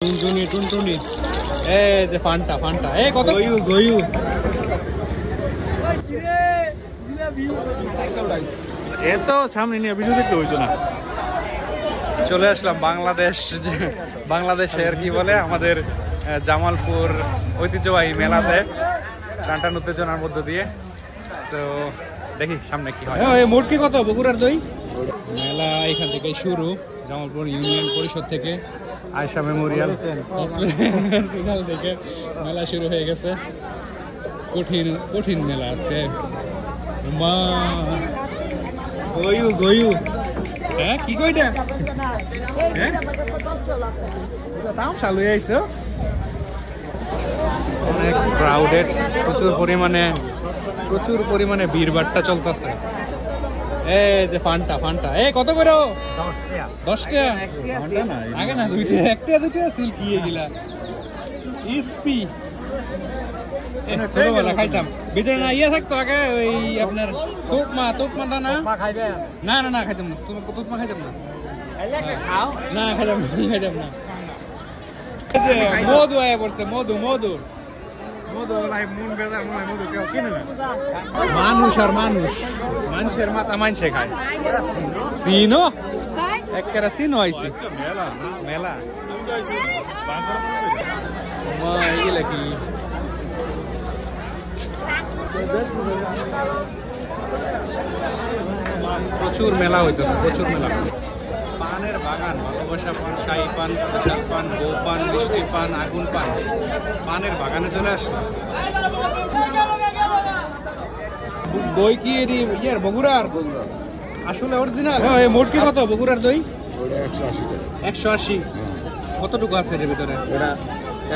টুনটুনি টুনটুনি এই যে ফান্টা ফান্টা এই কত গয়ু গয়ু এত সামনে নিয়ে ভিডিও দেখতে হইতো না। চলে আসলাম বাংলাদেশের কি বলে আমাদের জামালপুর ঐতিহ্যবাহী মেলাতে টানটান উত্তেজনার মধ্য দিয়ে। তো দেখি সামনে কি হয়। মোটকি কত বগুড়ার দই মেলা এখান থেকে শুরু, জামালপুর ইউনিয়ন পরিষদ থেকে আয়শা মেমোরিয়াল হসপিটাল থেকে মেলা শুরু হয়ে গেছে। কঠিন কঠিন মেলা আজকে। মা গয়ু গয়ু হ্যাঁ কি কইটা হ্যাঁ দাম চালু আইছো। অনেক ক্রাউডেড, প্রচুর পরিমাণে ভিড়ভাট্টা চলতেছে। এই যে ফান্টা ফান্টা এই কত করে 10 টাকা আগে না 2 টাকা 1 টাকা 2 টাকা সিল কি এগুলা ইসপি ছোটবেলা খাইতাম। ভিতরে না ইয়ে থাকতো আগে ওই আপনার তোপমা দানা না না না খাইতাম না। তোপমা খাইতাম না না খাইতাম না। মধু আয়া পড়ছে মধু মধু মানুষ আর মানুষের মাথা মানছে খায়। সিনো একেবারে সিনো আইছি মেলা এগুলা কি প্রচুর মেলা হইতেছে, প্রচুর মেলা। পানের বাগান, ভালোবাসা পান, শাহী পান, স্পেশাল পান, বউ পান, মিষ্টি পান, আগুন পান, পানের বাগানে চলে আসছে। দই কি ইয়ার বগুড়ার আসলে অরিজিনাল? মোটকি কত বগুড়ার দই? 180। কতটুকু আছে এর ভিতরে?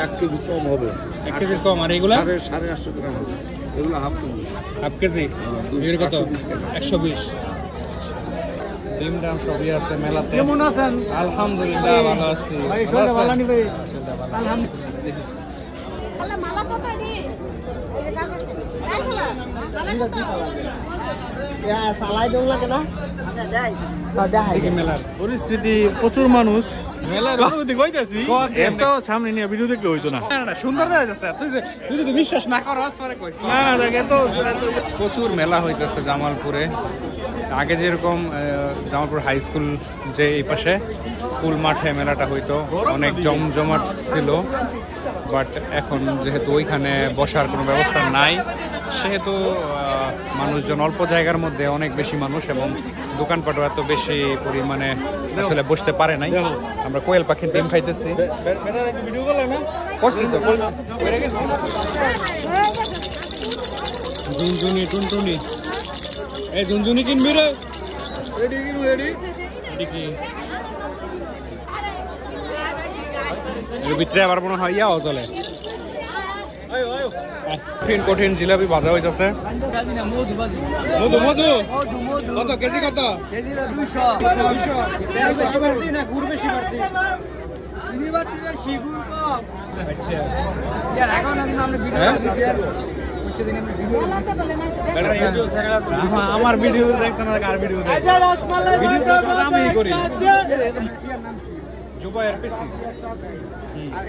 1 কেজি কম হবে। 1 কেজির কম। আর এগুলা 850 গ্রাম হবে। এগুলো হাফ কেজি। এর কত? 120। ডিম ডাম সবই আছে মেলাতে। কেমন আছেন? আলহামদুলিল্লাহ ভালো আছি। ভাই শরীর ভালো নি ভাই? আলহামদুলিল্লাহ। মালা কত দি? পরিস্থিতি প্রচুর মানুষ এত সামনে নিয়ে ভিডিও দেখতে হইতো না। সুন্দর তুই যদি বিশ্বাস না কর প্রচুর মেলা হইতেছে জামালপুরে। আগে যেরকম জামালপুর হাই স্কুল যে এই পাশে স্কুল মাঠে মেলাটা হইতো, অনেক জমজমাট ছিল। বাট এখন যেহেতু ওইখানে বসার কোনো ব্যবস্থা নাই, সেহেতু মানুষজন অল্প জায়গার মধ্যে অনেক বেশি মানুষ এবং দোকানপাটও এত বেশি পরিমাণে আসলে বসতে পারে নাই। আমরা কোয়েল পাখির ডিম খাইতেছি। ঝুনঝুনি টুনটুনি এই ঝুনঝুনি কিনবি রে? এর ভিতরে আবার মনে হয় ইয়াও চলে। কঠিন জিলাপি ভাজা হইতেছে। মধু মধু কত কেজি? কত 200। গুড় বেশি বাড়তি। আমার ভিডিও দেখতে না, কার ভিডিও আমি করি। জুবাইয়ের পিসি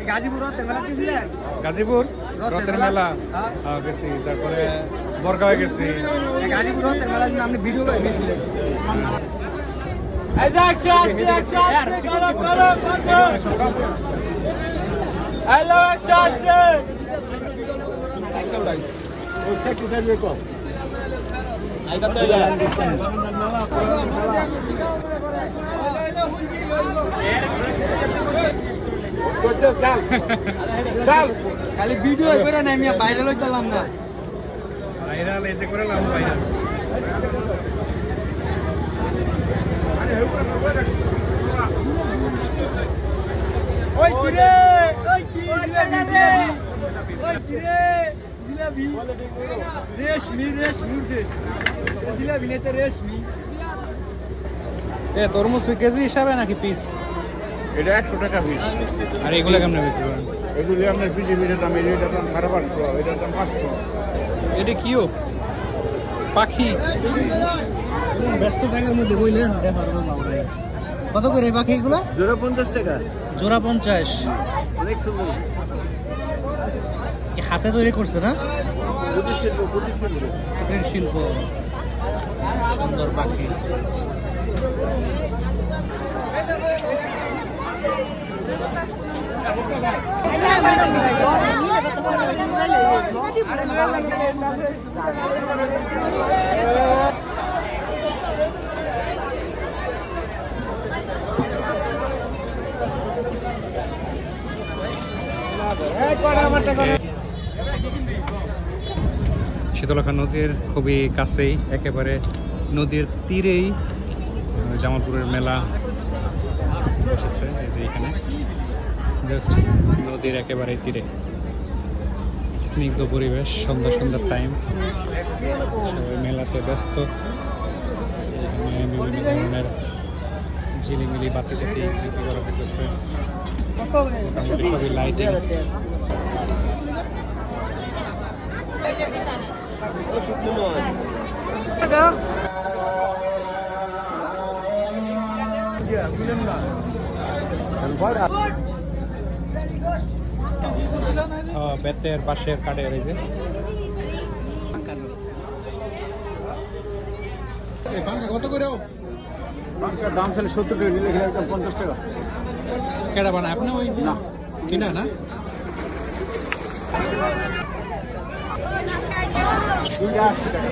গাজীপুর রথের মেলা গেছি, তারপরে বরগাঁও গেছি। গাজীপুর রথের মেলা আপনি ভিডিও গেছিলেন। খালি ভিডিও করে না, আমি ভাইরাল হইতাম না। ভাইরাল এসে করে লাভ ভাইরাল। ওই কিরে ওই কি জিলাপি রেশমি জিলাপি নেতে রেশমি। তরমুজ কেজি হিসাবে নাকি পিস? এটা 100 টাকা পিস। আর এগুলো কেমন বিক্রি করেন? এগুলি আপনার পিসের দাম, এটার দাম 550, এটার দাম 500। এটা কিও পাখি ব্যস্ত জায়গার মধ্যে বইলেন দেখার। কত করে পাখিগুলো? জোড়া 50 টাকা। জোড়া 50। অনেক সুন্দর। হাতে তৈরি করছে না? কুটির শিল্প, কুটির শিল্প। কুটির শিল্প। সুন্দর পাখি। শীতলক্ষা নদীর খুবই কাছেই, একেবারে নদীর তীরেই জামালপুরের মেলা বসেছে। এই যে এখানে জাস্ট নদীর একেবারে তীরে, স্নিগ্ধ পরিবেশ, সন্ধ্যা সন্ধ্যার টাইম, সবাই মেলাতে ব্যস্ত। এখানে বিভিন্ন ধরনের ঝিলিমিলি বাতি টাতি বিক্রি করা হইতেছে, মোটামুটি সবই লাইটিং। বেতের পাশের কাঠের এই যে কত করে? দাম ছিল 70 টাকা, নিলে এখানে একদম 50 টাকা। কেডা বানায় আপনি? ওই না, কিনা না? দুইটা 80 টাকা।